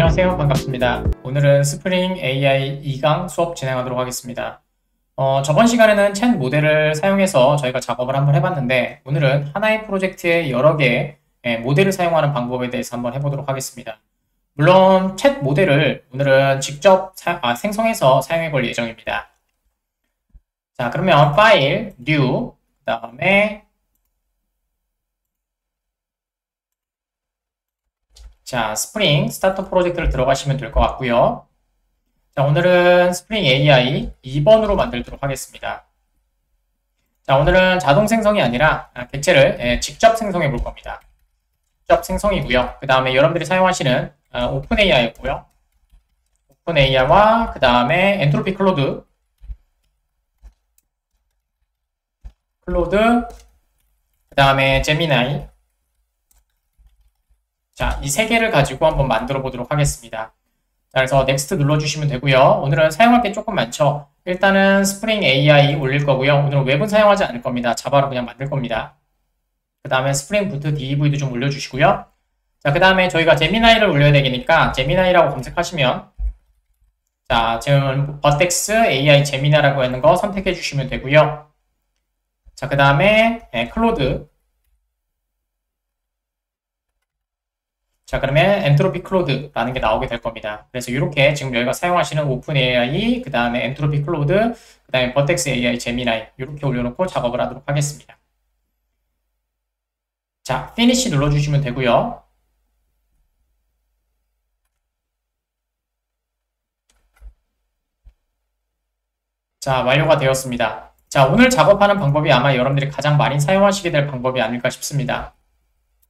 안녕하세요. 반갑습니다. 오늘은 스프링 AI 2강 수업 진행하도록 하겠습니다. 저번 시간에는 챗 모델을 사용해서 저희가 작업을 한번 해봤는데 오늘은 하나의 프로젝트에 여러 개의 모델을 사용하는 방법에 대해서 한번 해보도록 하겠습니다. 물론 챗 모델을 오늘은 직접 생성해서 사용해 볼 예정입니다. 자, 그러면 파일, new, 그 다음에 자, 스프링 스타터 프로젝트를 들어가시면 될 것 같고요. 자, 오늘은 스프링 AI 2번으로 만들도록 하겠습니다. 자, 오늘은 자동 생성이 아니라 객체를 직접 생성해 볼 겁니다. 직접 생성이고요. 그 다음에 여러분들이 사용하시는 오픈 AI고요. 오픈 AI와 그 다음에 엔트로피 클로드, 그 다음에 제미나이. 자, 이 세 개를 가지고 한번 만들어 보도록 하겠습니다. 자, 그래서 넥스트 눌러주시면 되고요. 오늘은 사용할 게 조금 많죠. 일단은 스프링 AI 올릴 거고요. 오늘은 웹은 사용하지 않을 겁니다. 자바로 그냥 만들 겁니다. 그 다음에 스프링 부트 DEV도 좀 올려주시고요. 자, 그 다음에 저희가 제미나이를 올려야 되니까 제미나이라고 검색하시면 자, 지금 버텍스 AI 제미나라고 하는 거 선택해 주시면 되고요. 자, 그 다음에 클로드. 자, 그러면 엔트로피 클로드라는 게 나오게 될 겁니다. 그래서 이렇게 지금 여기가 사용하시는 오픈 AI, 그 다음에 엔트로피 클로드, 그 다음에 버텍스 AI 제미나이 이렇게 올려놓고 작업을 하도록 하겠습니다. 자, 피니시 눌러주시면 되고요. 자, 완료가 되었습니다. 자, 오늘 작업하는 방법이 아마 여러분들이 가장 많이 사용하시게 될 방법이 아닐까 싶습니다.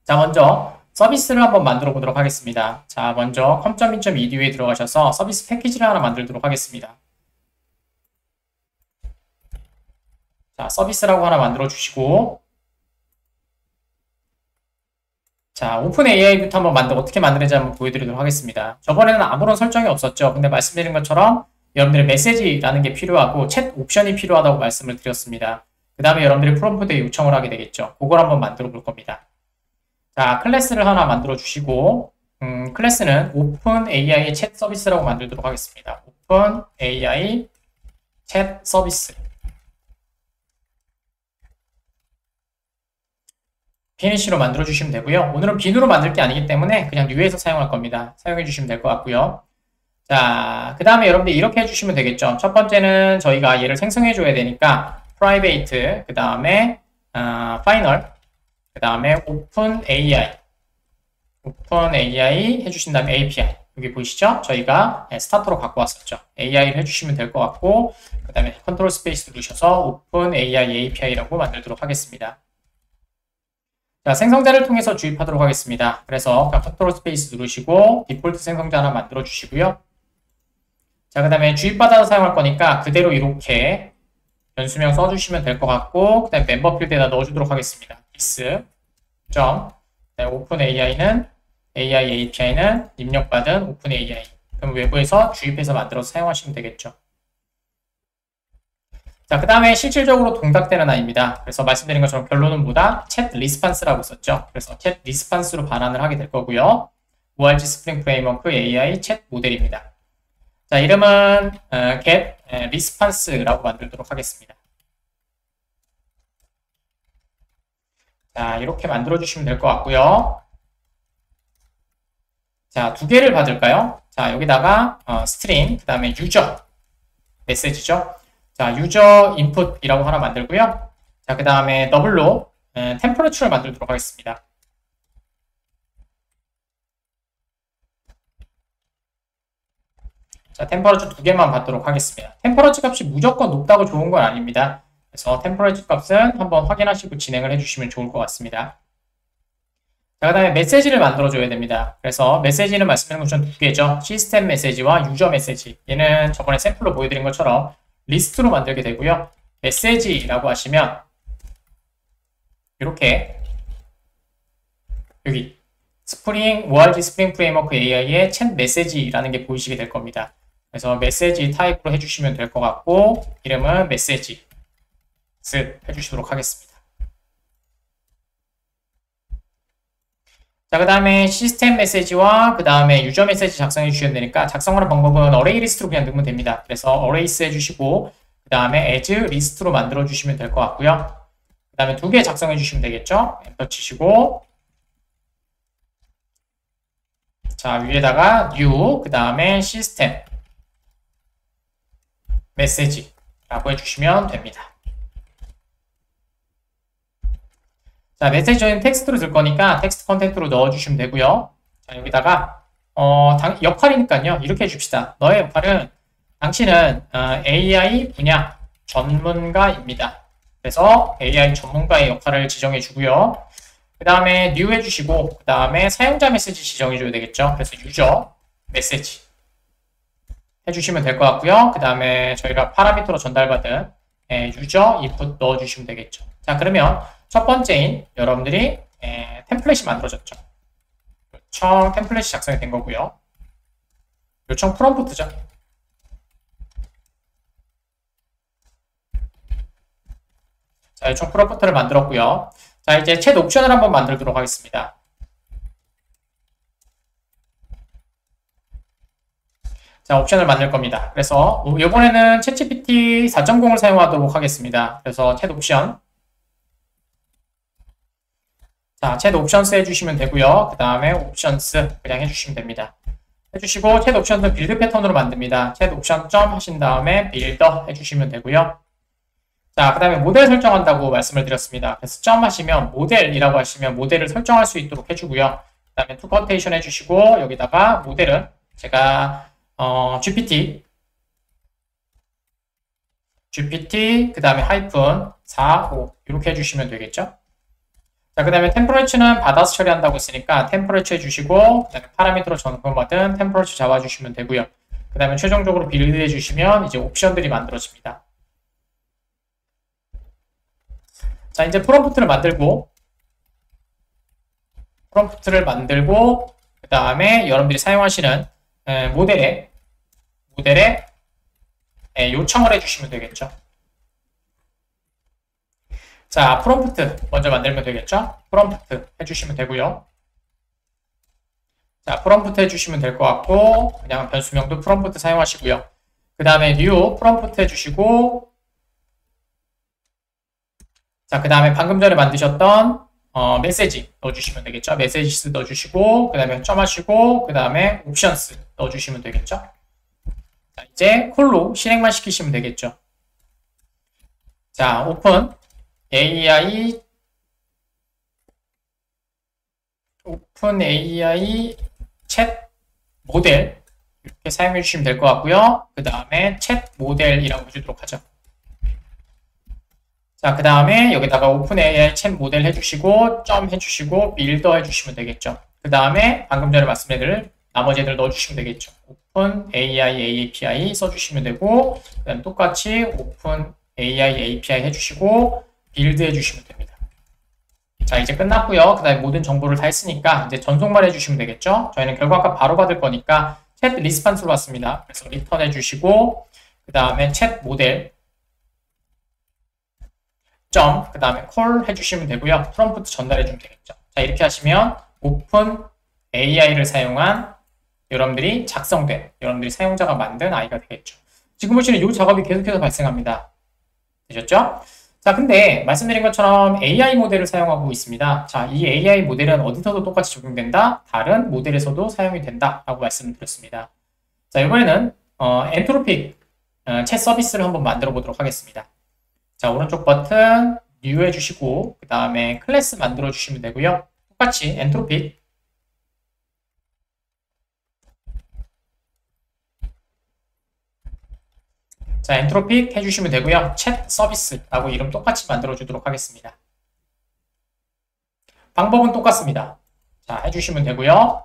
자, 먼저 서비스를 한번 만들어 보도록 하겠습니다. 자, 먼저 com.in.edu에 들어가셔서 서비스 패키지를 하나 만들도록 하겠습니다. 자, 서비스라고 하나 만들어 주시고 자, 오픈 AI부터 한번 어떻게 만드는지 한번 보여드리도록 하겠습니다. 저번에는 아무런 설정이 없었죠. 근데 말씀드린 것처럼 여러분들의 메시지라는 게 필요하고 챗 옵션이 필요하다고 말씀을 드렸습니다. 그 다음에 여러분들이 프롬프트에 요청을 하게 되겠죠. 그걸 한번 만들어 볼 겁니다. 자, 클래스를 하나 만들어 주시고 클래스는 오픈 AI 챗 서비스라고 만들도록 하겠습니다. 오픈 AI 챗 서비스. 피니시로 만들어 주시면 되고요. 오늘은 빈으로 만들 게 아니기 때문에 그냥 뉴에서 사용할 겁니다. 사용해 주시면 될 것 같고요. 자, 그 다음에 여러분들 이렇게 해주시면 되겠죠. 첫 번째는 저희가 얘를 생성해 줘야 되니까 private, 그 다음에 final, 그 다음에 오픈 AI 해주신 다음에 API. 여기 보이시죠? 저희가 스타트로 갖고 왔었죠. AI를 해주시면 될 것 같고, 그 다음에 컨트롤 스페이스 누르셔서 오픈 AI API라고 만들도록 하겠습니다. 자, 생성자를 통해서 주입하도록 하겠습니다. 그래서 컨트롤 스페이스 누르시고 디폴트 생성자 하나 만들어 주시고요. 자, 그 다음에 주입받아서 사용할 거니까 그대로 이렇게 변수명 써주시면 될 것 같고, 그 다음에 멤버 필드에다 넣어주도록 하겠습니다. this 오픈 AI는 AI API는 입력받은 오픈 AI. 그럼 외부에서 주입해서 만들어서 사용하시면 되겠죠. 자, 그 다음에 실질적으로 동작되는 아이입니다. 그래서 말씀드린 것처럼 결론은 뭐다? 챗 리스판스라고 썼죠. 그래서 챗 리스판스로 반환을 하게 될 거고요. ORG 스프링 프레임워크 AI 챗 모델입니다. 자, 이름은 get response라고 만들도록 하겠습니다. 자, 이렇게 만들어 주시면 될 것 같고요. 자, 두 개를 받을까요? 자, 여기다가 string, 그 다음에 user 메시지죠. 자, user input이라고 하나 만들고요. 자, 그 다음에 더블로 temperature를 만들도록 하겠습니다. 자, 템퍼러처 두 개만 받도록 하겠습니다. 템퍼러처 값이 무조건 높다고 좋은 건 아닙니다. 그래서 템퍼러처 값은 한번 확인하시고 진행을 해주시면 좋을 것 같습니다. 자, 그 다음에 메시지를 만들어줘야 됩니다. 그래서 메시지는 말씀드린 것처럼 두 개죠. 시스템 메시지와 유저 메시지. 얘는 저번에 샘플로 보여드린 것처럼 리스트로 만들게 되고요. 메시지라고 하시면 이렇게 여기 스프링, ORG 스프링 프레임워크 AI의 챗 메시지라는 게 보이시게 될 겁니다. 그래서 메시지 타입으로 해주시면 될 것 같고 이름은 메시지 해주시도록 하겠습니다. 자, 그 다음에 시스템 메시지와 그 다음에 유저 메시지 작성해 주시면 되니까 작성하는 방법은 어레이 리스트로 그냥 넣으면 됩니다. 그래서 어레이스 해주시고 그 다음에 as 리스트로 만들어 주시면 될 것 같고요. 그 다음에 2개 작성해 주시면 되겠죠. 엔터 치시고 자, 위에다가 new 그 다음에 시스템 메시지라고 해주시면 됩니다. 자, 메시지 저희는 텍스트로 쓸 거니까 텍스트 컨텐트로 넣어주시면 되고요. 자, 여기다가 역할이니까요. 이렇게 해줍시다. 너의 역할은 당신은 AI 분야 전문가입니다. 그래서 AI 전문가의 역할을 지정해 주고요. 그 다음에 new 해주시고 그 다음에 사용자 메시지 지정해 줘야 되겠죠. 그래서 유저 메시지 해주시면 될 것 같고요. 그 다음에 저희가 파라미터로 전달받은 유저 인풋 넣어주시면 되겠죠. 자, 그러면 첫 번째인 여러분들이 템플릿이 만들어졌죠. 요청 템플릿이 작성이 된 거고요. 요청 프롬프트죠. 자, 요청 프롬프트를 만들었고요. 자, 이제 챗 옵션을 한번 만들도록 하겠습니다. 자, 옵션을 만들 겁니다. 그래서 이번에는 챗GPT 4.0을 사용하도록 하겠습니다. 그래서 챗 옵션 자, 챗 옵션스 해주시면 되고요. 그 다음에 옵션스 그냥 해주시면 됩니다. 해주시고 챗 옵션은 빌드 패턴으로 만듭니다. 챗 옵션 점 하신 다음에 빌더 해주시면 되고요. 자, 그 다음에 모델 설정한다고 말씀을 드렸습니다. 그래서 점 하시면 모델이라고 하시면 모델을 설정할 수 있도록 해주고요. 그 다음에 to quotation 해주시고 여기다가 모델은 제가 GPT 그 다음에 하이픈 45 이렇게 해주시면 되겠죠. 자, 그 다음에 템퍼레처는 받아서 처리한다고 했으니까 템퍼레처 해주시고 그 다음에 파라미터로 전송받은 템퍼레처 잡아주시면 되고요. 그 다음에 최종적으로 빌드 해주시면 이제 옵션들이 만들어집니다. 자, 이제 프롬프트를 만들고 그 다음에 여러분들이 사용하시는 모델에 요청을 해주시면 되겠죠. 자, 프롬프트 먼저 만들면 되겠죠. 프롬프트 해주시면 되고요. 자, 프롬프트 해주시면 될 것 같고 그냥 변수명도 프롬프트 사용하시고요. 그 다음에 new 프롬프트 해주시고 자, 그 다음에 방금 전에 만드셨던 메시지 넣어주시면 되겠죠. 메시지스 넣어주시고 그 다음에 점하시고 그 다음에 옵션스 넣어주시면 되겠죠. 자, 이제 콜로 실행만 시키시면 되겠죠. 자, 오픈 AI 챗 모델 이렇게 사용해 주시면 될 것 같고요. 그 다음에 챗 모델이라고 해주도록 하죠. 자, 그 다음에 여기다가 오픈 AI 챗 모델 해주시고 점 해주시고 빌더 해주시면 되겠죠. 그 다음에 방금 전에 말씀드린 나머지 애들 넣어주시면 되겠죠. 오픈 AI API 써주시면 되고 그 다음에 똑같이 오픈 AI API 해주시고 빌드 해주시면 됩니다. 자, 이제 끝났고요. 그 다음에 모든 정보를 다 했으니까 이제 전송만 해주시면 되겠죠. 저희는 결과값 바로 받을 거니까 챗 리스판스로 왔습니다. 그래서 리턴 해주시고 그 다음에 챗 모델 점, 그 다음에 콜 해주시면 되고요. 프롬프트 전달해주면 되겠죠. 자, 이렇게 하시면 오픈 AI를 사용한 여러분들이 여러분들이 사용자가 만든 아이가 되겠죠. 지금 보시는 이 작업이 계속해서 발생합니다. 되셨죠? 자, 근데 말씀드린 것처럼 AI 모델을 사용하고 있습니다. 자, 이 AI 모델은 어디서도 똑같이 적용된다. 다른 모델에서도 사용이 된다라고 말씀드렸습니다. 자, 이번에는 엔트로픽 챗 서비스를 한번 만들어 보도록 하겠습니다. 자, 오른쪽 버튼 new 해주시고 그 다음에 클래스 만들어 주시면 되고요. 똑같이 엔트로픽 자, 엔트로픽 해주시면 되고요. 챗 서비스라고 이름 똑같이 만들어 주도록 하겠습니다. 방법은 똑같습니다. 자, 해주시면 되고요.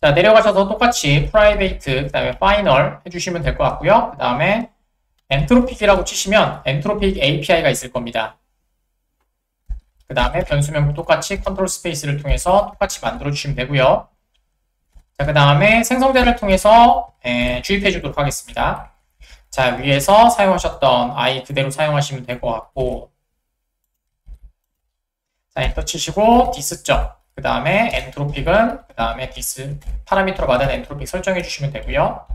자, 내려가셔서 똑같이 private 그 다음에 final 해주시면 될 것 같고요. 그 다음에 엔트로픽이라고 치시면 엔트로픽 API가 있을 겁니다. 그 다음에 변수명도 똑같이 컨트롤 스페이스를 통해서 똑같이 만들어 주시면 되고요. 자, 그 다음에 생성자를 통해서 주입해 주도록 하겠습니다. 자, 위에서 사용하셨던 i 그대로 사용하시면 될 것 같고 자, 엔터 치시고 디스점 그 그 다음에 엔트로픽은 그 다음에 디스 파라미터로 받은 엔트로픽 설정해 주시면 되고요.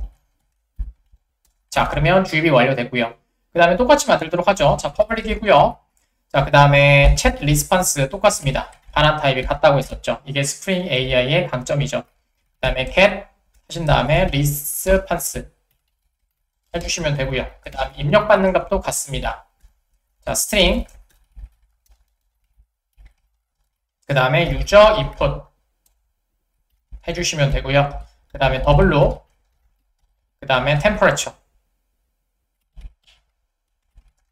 자, 그러면 주입이 완료되고요. 그 다음에 똑같이 만들도록 하죠. 자, 퍼블릭이고요. 자, 그 다음에 챗 리스폰스 똑같습니다. 반환 타입이 같다고 했었죠. 이게 스프링 AI의 강점이죠. 그 다음에 get 하신 다음에 리스폰스 해주시면 되고요. 그 다음 입력받는 값도 같습니다. 자, 스트링 그 다음에 유저 input 해주시면 되고요. 그 다음에 더블로 그 다음에 temperature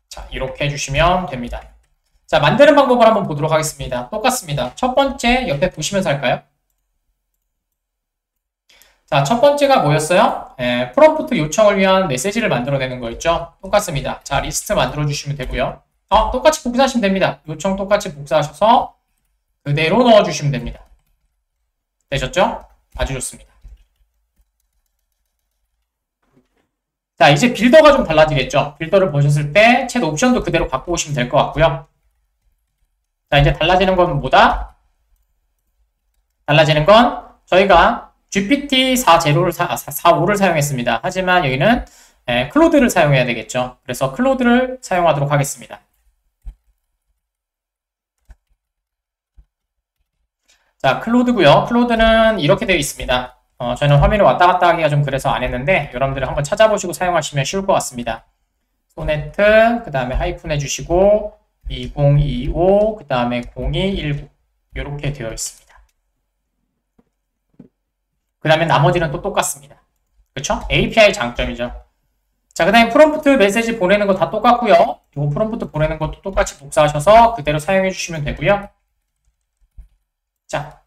자, 이렇게 해주시면 됩니다. 자, 만드는 방법을 한번 보도록 하겠습니다. 똑같습니다. 첫 번째 옆에 보시면서 할까요? 자, 첫 번째가 뭐였어요? 프롬프트 요청을 위한 메시지를 만들어내는 거였죠. 똑같습니다. 자, 리스트 만들어주시면 되고요. 똑같이 복사하시면 됩니다. 요청 똑같이 복사하셔서 그대로 넣어주시면 됩니다. 되셨죠? 아주 좋습니다. 자, 이제 빌더가 좀 달라지겠죠? 빌더를 보셨을 때 챗 옵션도 그대로 갖고 오시면 될 것 같고요. 자, 이제 달라지는 건 뭐다? 달라지는 건 저희가 GPT-4.0를 4.5를 사용했습니다. 하지만 여기는 클로드를 사용해야 되겠죠. 그래서 클로드를 사용하도록 하겠습니다. 자, 클로드고요. 클로드는 이렇게 되어 있습니다. 저는 화면을 왔다 갔다 하기가 좀 그래서 안 했는데 여러분들 한번 찾아보시고 사용하시면 쉬울 것 같습니다. 소네트, 그 다음에 하이픈 해주시고 2025, 그 다음에 0219 이렇게 되어 있습니다. 그 다음에 나머지는 또 똑같습니다. 그쵸? API 장점이죠. 자, 그 다음에 프롬프트 메시지 보내는 거 다 똑같고요. 이 프롬프트 보내는 것도 똑같이 복사하셔서 그대로 사용해 주시면 되고요. 자,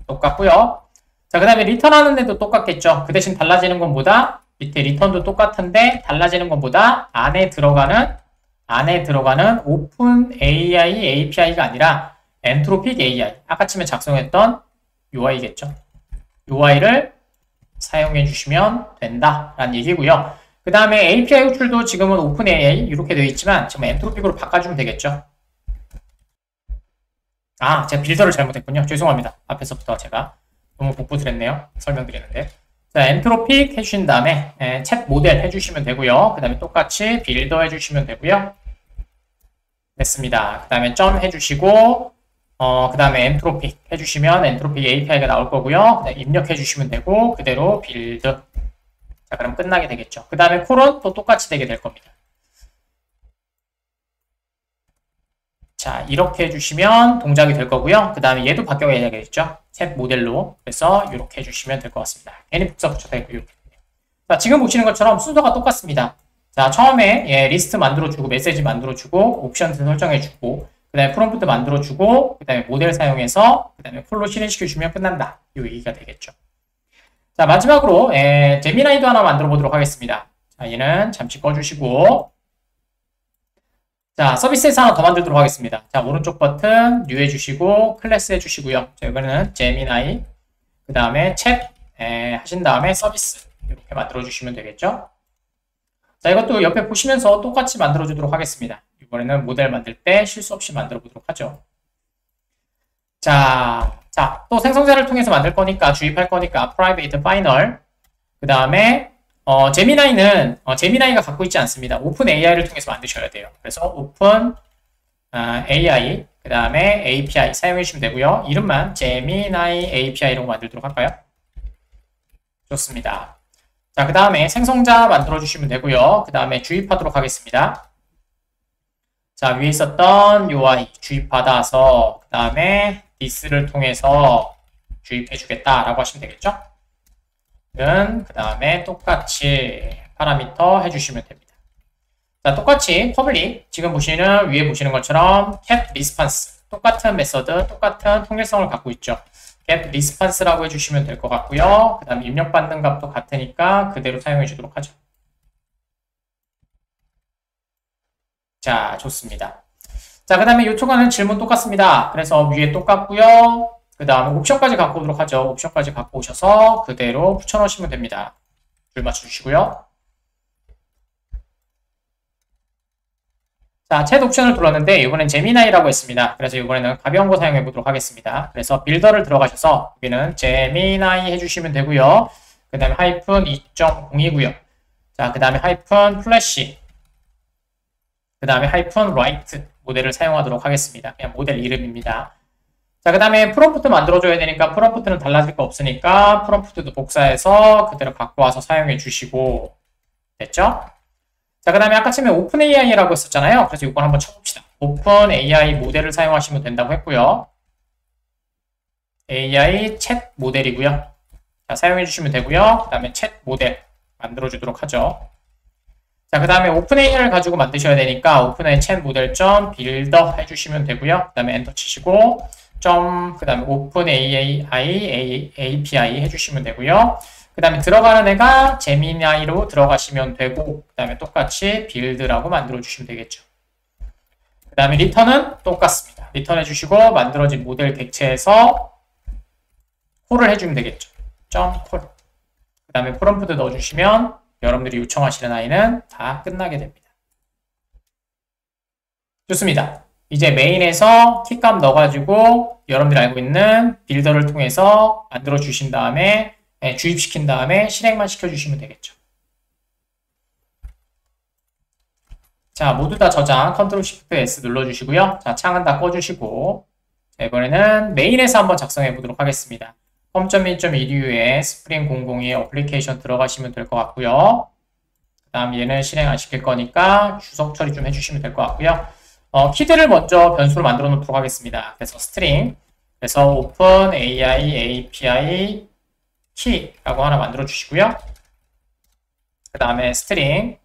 똑같고요. 자, 그 다음에 리턴하는 데도 똑같겠죠. 그 대신 달라지는 건 뭐다? 밑에 리턴도 똑같은데 달라지는 건 뭐다? 안에 들어가는 오픈 AI API가 아니라 엔트로픽 AI. 아까쯤에 작성했던 UI겠죠. UI를 사용해 주시면 된다라는 얘기고요. 그 다음에 API 호출도 지금은 오픈 AI 이렇게 되어 있지만 지금 엔트로픽으로 바꿔주면 되겠죠. 제가 빌더를 잘못했군요. 죄송합니다. 앞에서부터 제가 너무 복붙을 했네요. 설명드리는데. 자, 엔트로픽 해주신 다음에 챗 모델 해주시면 되고요. 그 다음에 똑같이 빌더 해주시면 되고요. 됐습니다. 그 다음에 점 해주시고 그 다음에 엔트로픽 해주시면 엔트로픽 API가 나올 거고요. 그 다음에 입력해주시면 되고 그대로 빌드. 자, 그럼 끝나게 되겠죠. 그 다음에 콜은 또 똑같이 되게 될 겁니다. 자, 이렇게 해주시면 동작이 될 거고요. 그 다음에 얘도 바뀌어야 되겠죠. 챗 모델로. 그래서 이렇게 해주시면 될 것 같습니다. 괜히 복사 붙여서 이렇게. 자, 지금 보시는 것처럼 순서가 똑같습니다. 자, 처음에 리스트 만들어주고 메시지 만들어주고 옵션 설정해주고 그 다음에 프롬프트 만들어주고 그 다음에 모델 사용해서 그 다음에 콜로 실행시켜주면 끝난다. 이 얘기가 되겠죠. 자, 마지막으로 제미나이도 하나 만들어 보도록 하겠습니다. 자, 얘는 잠시 꺼주시고 자, 서비스에서 하나 더 만들도록 하겠습니다. 자, 오른쪽 버튼 뉴 해주시고 클래스 해주시고요. 자, 이거는 제미나이 그 다음에 챗 하신 다음에 서비스 이렇게 만들어 주시면 되겠죠. 자, 이것도 옆에 보시면서 똑같이 만들어 주도록 하겠습니다. 이번에는 모델 만들 때 실수 없이 만들어 보도록 하죠. 자, 또 생성자를 통해서 만들 거니까 주입할 거니까 private final 그 다음에 제미나이가 갖고 있지 않습니다. 오픈 AI를 통해서 만드셔야 돼요. 그래서 오픈 AI 그 다음에 API 사용해 주시면 되고요. 이름만 제미나이 API라고 만들도록 할까요? 좋습니다. 자, 그 다음에 생성자 만들어 주시면 되고요. 그 다음에 주입하도록 하겠습니다. 자, 위에 있었던 UI 주입받아서 그 다음에 this를 통해서 주입해 주겠다라고 하시면 되겠죠? 그 다음에 똑같이 파라미터 해주시면 됩니다. 자, 똑같이 퍼블릭 지금 보시는 위에 보시는 것처럼 get response 똑같은 메서드 똑같은 통일성을 갖고 있죠. get response라고 해주시면 될 것 같고요. 그 다음에 입력받는 값도 같으니까 그대로 사용해 주도록 하죠. 자, 좋습니다. 자, 그 다음에 요청하는 질문 똑같습니다. 그래서 위에 똑같고요. 그 다음에 옵션까지 갖고 오도록 하죠. 옵션까지 갖고 오셔서 그대로 붙여넣으시면 됩니다. 줄 맞춰주시고요. 자, 챗 옵션을 눌렀는데 이번엔 제미나이라고 했습니다. 그래서 이번에는 가벼운 거 사용해 보도록 하겠습니다. 그래서 빌더를 들어가셔서 여기는 제미나이 해주시면 되고요. 그 다음에 하이픈 2.0이고요. 자, 그 다음에 하이픈 플래시, 그 다음에 하이픈 라이트 모델을 사용하도록 하겠습니다. 그냥 모델 이름입니다. 자, 그 다음에 프롬프트 만들어줘야 되니까 프롬프트는 달라질 거 없으니까 프롬프트도 복사해서 그대로 갖고 와서 사용해 주시고, 됐죠? 자, 그 다음에 아까 처음에 오픈AI라고 했었잖아요. 그래서 이걸 한번 쳐봅시다. 오픈AI 모델을 사용하시면 된다고 했고요. AI 챗 모델이고요. 자, 사용해 주시면 되고요. 그 다음에 챗 모델 만들어 주도록 하죠. 자, 그 다음에 오픈AI를 가지고 만드셔야 되니까 오픈AI 챗 모델 점 빌더 해주시면 되고요. 그 다음에 엔터 치시고 그 다음에 오픈AI API 해주시면 되고요. 그 다음에 들어가는 애가 제미나이로 들어가시면 되고, 그 다음에 똑같이 빌드라고 만들어 주시면 되겠죠. 그 다음에 리턴은 똑같습니다. 리턴 해주시고 만들어진 모델 객체에서 콜을 해주면 되겠죠. 콜. 그 다음에 프롬프트 넣어주시면 여러분들이 요청하시는 아이는 다 끝나게 됩니다. 좋습니다. 이제 메인에서 키값 넣어가지고 여러분들이 알고 있는 빌더를 통해서 만들어 주신 다음에 주입시킨 다음에 실행만 시켜주시면 되겠죠. 자, 모두 다 저장 컨트롤 시프트 S 눌러주시고요. 자, 창은 다 꺼주시고, 자, 이번에는 메인에서 한번 작성해 보도록 하겠습니다. 컴.1.edu에 스프링 002에 어플리케이션 들어가시면 될 것 같고요. 그 다음 얘는 실행 안 시킬 거니까 주석 처리 좀 해주시면 될 것 같고요. 키드를 먼저 변수로 만들어 놓도록 하겠습니다. 그래서 스트링, 그래서 오픈 AI API 키라고 하나 만들어 주시고요. 그 다음에 스트링,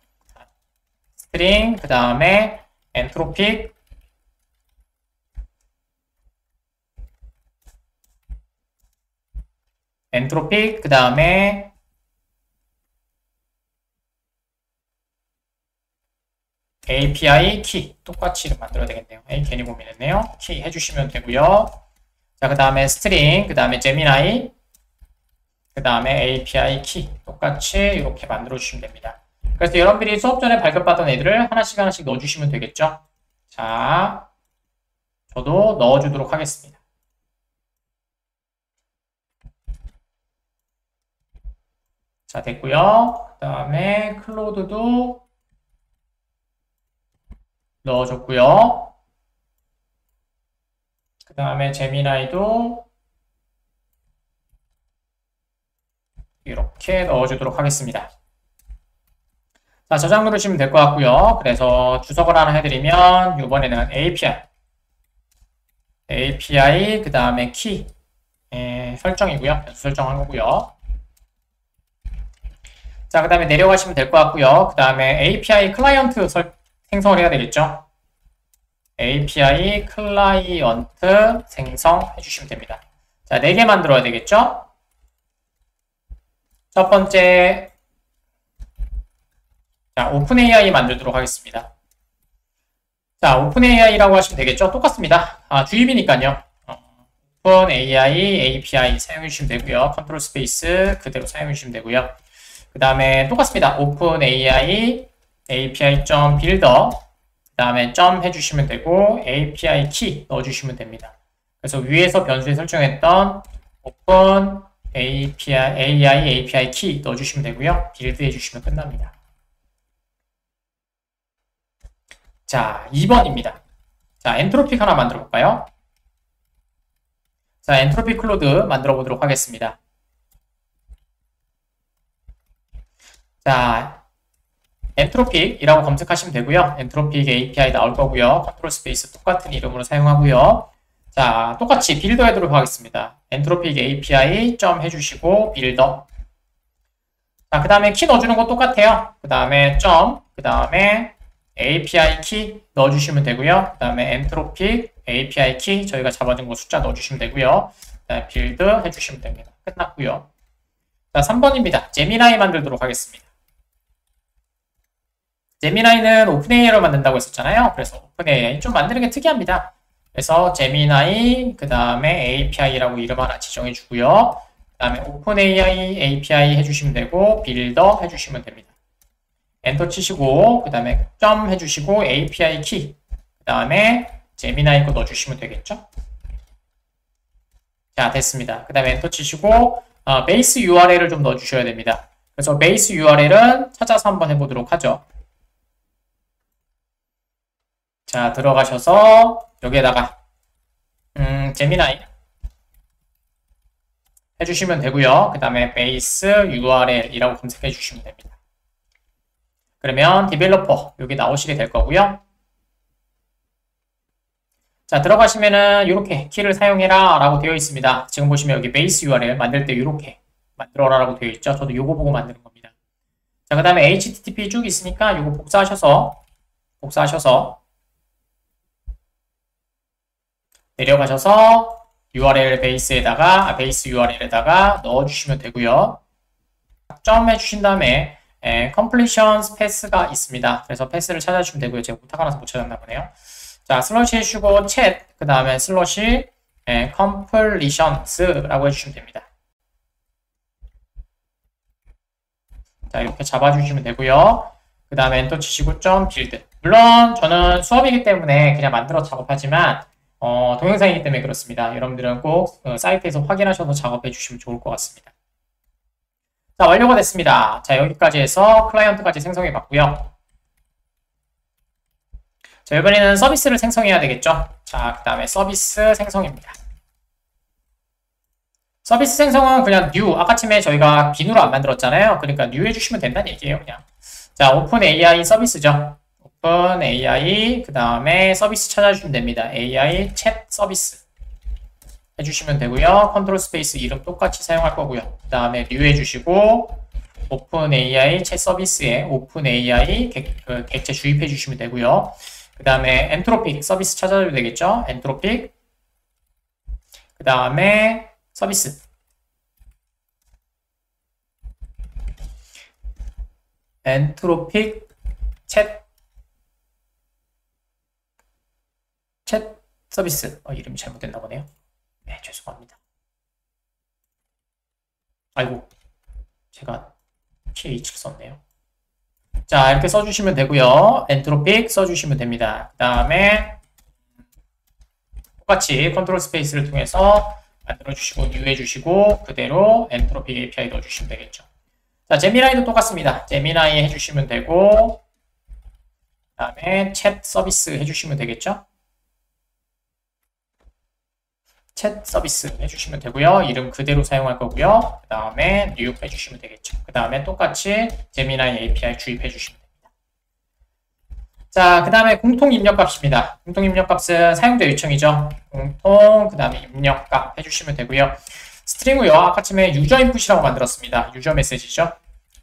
그 다음에 엔트로픽, 그 다음에 API 키 똑같이 만들어야 되겠네요. 괜히 고민했네요. 키 해주시면 되고요. 자, 그 다음에 스트링, 그 다음에 제미나이, 그 다음에 API 키 똑같이 이렇게 만들어 주시면 됩니다. 그래서 여러분들이 수업 전에 발급받은 애들을 하나씩 넣어주시면 되겠죠. 자, 저도 넣어주도록 하겠습니다. 자, 됐고요. 그 다음에 클로드도 넣어줬고요. 그 다음에 제미나이도 이렇게 넣어주도록 하겠습니다. 자, 저장 누르시면 될 것 같고요. 그래서 주석을 하나 해드리면 이번에는 API 그 다음에 키 설정이고요. 변수 설정한 거고요. 자, 그 다음에 내려가시면 될 것 같고요. 그 다음에 API 클라이언트 생성을 해야 되겠죠. API 클라이언트 생성해 주시면 됩니다. 자, 4개 만들어야 되겠죠. 첫 번째, 자, 오픈AI 만들도록 하겠습니다. 자, 오픈AI라고 하시면 되겠죠. 똑같습니다. 주입이니까요. 오픈AI API 사용해 주시면 되고요. 컨트롤 스페이스 그대로 사용해 주시면 되고요. 그 다음에 똑같습니다. 오픈AI API.builder 그 다음에 점 해주시면 되고 API 키 넣어주시면 됩니다. 그래서 위에서 변수에 설정했던 오픈 AI 키 넣어주시면 되고요. 빌드 해주시면 끝납니다. 자, 2번입니다. 자, 엔트로픽 하나 만들어 볼까요? 자, 엔트로픽 클로드 만들어 보도록 하겠습니다. 자, 엔트로픽이라고 검색하시면 되고요. 엔트로픽 API 나올 거고요. 컨트롤 스페이스 똑같은 이름으로 사용하고요. 자, 똑같이 빌더 해도록 하겠습니다. 엔트로픽 API 점 해주시고 빌더. 자, 그 다음에 키 넣어주는 거 똑같아요. 그 다음에 점, 그 다음에 API 키 넣어주시면 되고요. 그 다음에 엔트로픽 API 키 저희가 잡아준 거 숫자 넣어주시면 되고요. 그 다음에 빌드 해주시면 됩니다. 끝났고요. 자, 3번입니다. 제미나이 만들도록 하겠습니다. 제미나이는 오픈AI로 만든다고 했었잖아요. 그래서 오픈AI 좀 만드는 게 특이합니다. 그래서 제미나이 그 다음에 API라고 이름 하나 지정해 주고요. 그 다음에 오픈AI API 해주시면 되고 빌더 해주시면 됩니다. 엔터 치시고 그 다음에 점 해주시고 API 키 그 다음에 제미나이 거 넣어주시면 되겠죠? 자, 됐습니다. 그 다음에 엔터 치시고 베이스 URL을 좀 넣어주셔야 됩니다. 그래서 베이스 URL은 찾아서 한번 해보도록 하죠. 자, 들어가셔서 여기에다가 제미나이 해주시면 되고요. 그 다음에 베이스 URL이라고 검색해 주시면 됩니다. 그러면 디벨로퍼 여기 나오시게 될 거고요. 자, 들어가시면은 이렇게 키를 사용해라 라고 되어 있습니다. 지금 보시면 여기 베이스 URL 만들 때 이렇게 만들어라 라고 되어 있죠. 저도 요거 보고 만드는 겁니다. 자, 그 다음에 HTTP 쭉 있으니까 요거 복사하셔서 내려가셔서 URL 베이스에다가 베이스 URL에다가 넣어주시면 되고요. 점 해주신 다음에 completion path가 있습니다. 그래서 패스를 찾아주시면 되고요. 제가 오타가 나서 못 찾았나 보네요. 자, 슬러시 해주시고 챗 그 다음에 슬러시 completions라고 해주시면 됩니다. 자, 이렇게 잡아주시면 되고요. 그 다음에 엔터 치시고 점 빌드. 물론 저는 수업이기 때문에 그냥 만들어 작업하지만 동영상이기 때문에 그렇습니다. 여러분들은 꼭 사이트에서 확인하셔서 작업해 주시면 좋을 것 같습니다. 자, 완료가 됐습니다. 자, 여기까지 해서 클라이언트까지 생성해 봤고요. 자, 이번에는 서비스를 생성해야 되겠죠. 자, 그 다음에 서비스 생성입니다. 서비스 생성은 그냥 new, 아까쯤에 저희가 비누로 안 만들었잖아요. 그러니까 new 해주시면 된다는 얘기예요, 그냥. 자, 오픈 AI 서비스죠. 오픈 AI, 그 다음에 서비스 찾아주시면 됩니다. AI 챗 서비스 해주시면 되고요. 컨트롤 스페이스 이름 똑같이 사용할 거고요. 그 다음에 new 해주시고 오픈 AI 챗 서비스에 오픈 AI 객체 주입해 주시면 되고요. 그 다음에 엔트로픽 서비스 찾아줘도 되겠죠. 엔트로픽 그 다음에 서비스 엔트로픽 챗 서비스 이름이 잘못됐나 보네요. 네, 죄송합니다. 아이고 제가 PH를 썼네요. 자, 이렇게 써주시면 되고요. 엔트로픽 써주시면 됩니다. 그 다음에 똑같이 컨트롤 스페이스를 통해서 만들어주시고 new 해주시고 그대로 엔트로픽 API 넣어주시면 되겠죠. 자, 제미나이도 똑같습니다. 제미나이 해주시면 되고 그 다음에 챗 서비스 해주시면 되겠죠. 챗 서비스 해주시면 되고요. 이름 그대로 사용할 거고요. 그 다음에 new 해주시면 되겠죠. 그 다음에 똑같이 제미나이 API 주입해 주시면 됩니다. 자, 그 다음에 공통 입력값입니다. 공통 입력값은 사용자 요청이죠. 공통 그 다음에 입력값 해주시면 되고요. 스트링은요, 아까쯤에 유저 인풋이라고 만들었습니다. 유저 메시지죠.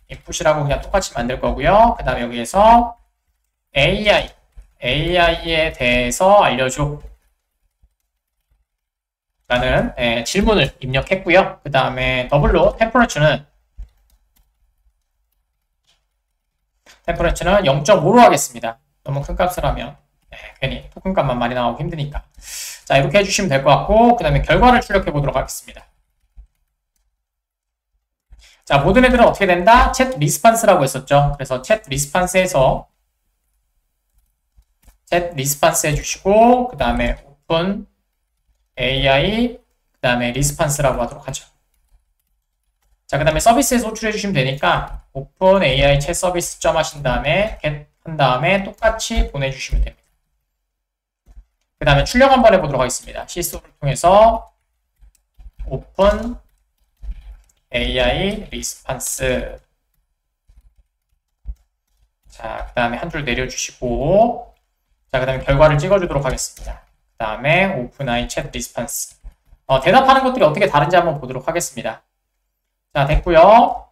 인풋이라고 그냥 똑같이 만들 거고요. 그 다음에 여기에서 AI에 대해서 알려줘 라는 질문을 입력했고요. 그 다음에 더블로 템퍼레처는 0.5로 하겠습니다. 너무 큰 값을 하면 괜히 토큰 값만 많이 나오고 힘드니까. 자, 이렇게 해주시면 될 것 같고 그 다음에 결과를 출력해 보도록 하겠습니다. 자, 모든 애들은 어떻게 된다? 챗 리스판스라고 했었죠. 그래서 챗 리스판스에서 챗 리스판스 해주시고 그 다음에 오픈 AI 그 다음에 리스판스라고 하도록 하죠. 자, 그 다음에 서비스에 소출해 주시면 되니까 오픈 AI 챗 서비스 점 하신 다음에 get 한 다음에 똑같이 보내주시면 됩니다. 그 다음에 출력 한번 해보도록 하겠습니다. 시소를 통해서 오픈 AI 리스판스. 자, 그 다음에 한 줄 내려주시고 자, 그 다음에 결과를 찍어주도록 하겠습니다. 그 다음에 오픈 AI 챗 리스판스. 대답하는 것들이 어떻게 다른지 한번 보도록 하겠습니다. 자, 됐고요.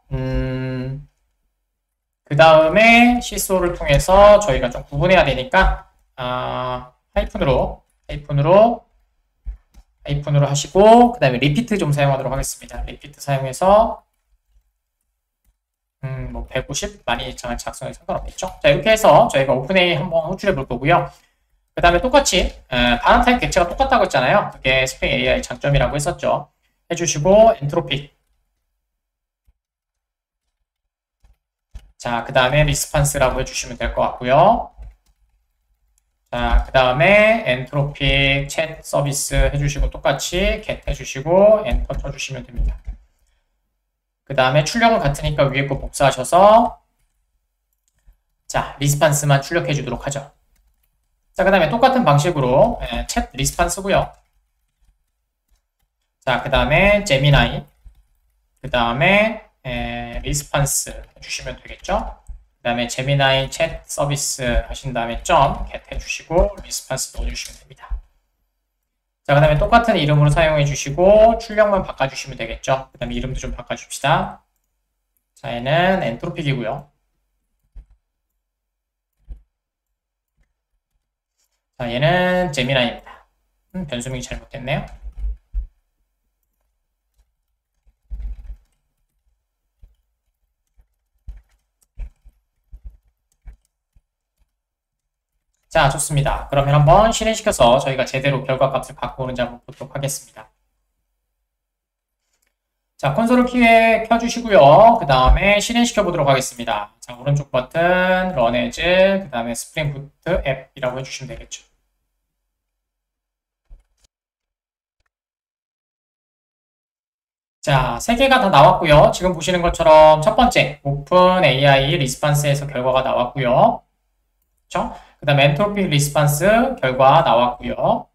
그 다음에 시소를 통해서 저희가 좀 구분해야 되니까 하이픈으로 하시고 그 다음에 리피트 좀 사용하도록 하겠습니다. 리피트 사용해서 뭐 150 많이 작성해 상관없겠죠. 자, 이렇게 해서 저희가 오픈AI 한번 호출해 볼 거고요. 그 다음에 똑같이 반응 타입 객체가 똑같다고 했잖아요. 그게 스프링 AI 장점이라고 했었죠. 해주시고 엔트로픽. 자, 그 다음에 리스판스라고 해주시면 될 것 같고요. 자, 그 다음에 엔트로픽 챗 서비스 해주시고 똑같이 get 해주시고 엔터 쳐주시면 됩니다. 그 다음에 출력은 같으니까 위에 거 복사하셔서 자, 리스판스만 출력해 주도록 하죠. 자, 그 다음에 똑같은 방식으로 챗 리스판스고요. 자, 그 다음에 제미나이, 그 다음에 리스판스 해주시면 되겠죠. 그 다음에 제미나이 챗 서비스 하신 다음에 get 해주시고 리스판스 넣어주시면 됩니다. 자, 그 다음에 똑같은 이름으로 사용해 주시고 출력만 바꿔주시면 되겠죠. 그 다음에 이름도 좀 바꿔줍시다. 자, 얘는 엔트로픽이고요. 자, 얘는 제미나이입니다. 변수명이 잘못됐네요. 자, 좋습니다. 그러면 한번 실행시켜서 저희가 제대로 결과값을 바꾸는지 한번 보도록 하겠습니다. 자, 콘솔을 키에 켜주시고요. 그 다음에 실행시켜 보도록 하겠습니다. 자, 오른쪽 버튼, run as, 그 다음에 스프링 부트 앱이라고 해주시면 되겠죠. 자, 세 개가 다 나왔고요. 지금 보시는 것처럼 첫 번째, 오픈 AI 리스판스에서 결과가 나왔고요. 그렇죠? 그 다음에 엔트로픽 리스판스 결과 나왔고요.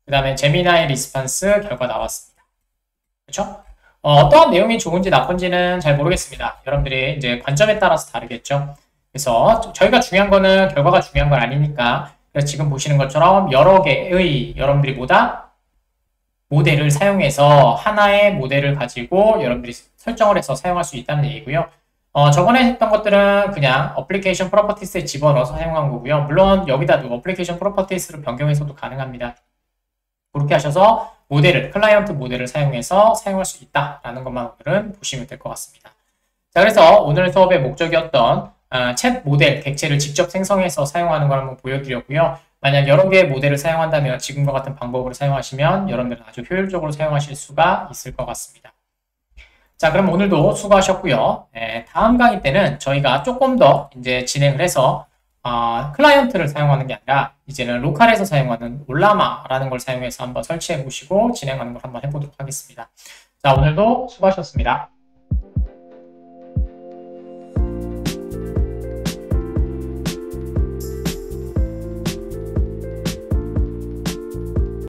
그 다음에 제미나이 리스판스 결과 나왔습니다. 그렇죠? 어떠한 내용이 좋은지 나쁜지는 잘 모르겠습니다. 여러분들이 이제 관점에 따라서 다르겠죠. 그래서 저희가 중요한 거는 결과가 중요한 건 아니니까 그래서 지금 보시는 것처럼 여러 개의 여러분들이 뭐다? 모델을 사용해서 하나의 모델을 가지고 여러분들이 설정을 해서 사용할 수 있다는 얘기고요. 저번에 했던 것들은 그냥 어플리케이션 프로퍼티스에 집어넣어서 사용한 거고요. 물론 여기다도 어플리케이션 프로퍼티스를 변경해서도 가능합니다. 그렇게 하셔서 모델을, 클라이언트 모델을 사용해서 사용할 수 있다라는 것만 오늘은 보시면 될 것 같습니다. 자, 그래서 오늘 수업의 목적이었던 챗 모델, 객체를 직접 생성해서 사용하는 걸 한번 보여드렸고요. 만약 여러 개의 모델을 사용한다면 지금과 같은 방법으로 사용하시면 여러분들은 아주 효율적으로 사용하실 수가 있을 것 같습니다. 자, 그럼 오늘도 수고하셨고요. 다음 강의 때는 저희가 조금 더 이제 진행을 해서 클라이언트를 사용하는 게 아니라 이제는 로컬에서 사용하는 올라마라는 걸 사용해서 한번 설치해 보시고 진행하는 걸 한번 해보도록 하겠습니다. 자, 오늘도 수고하셨습니다.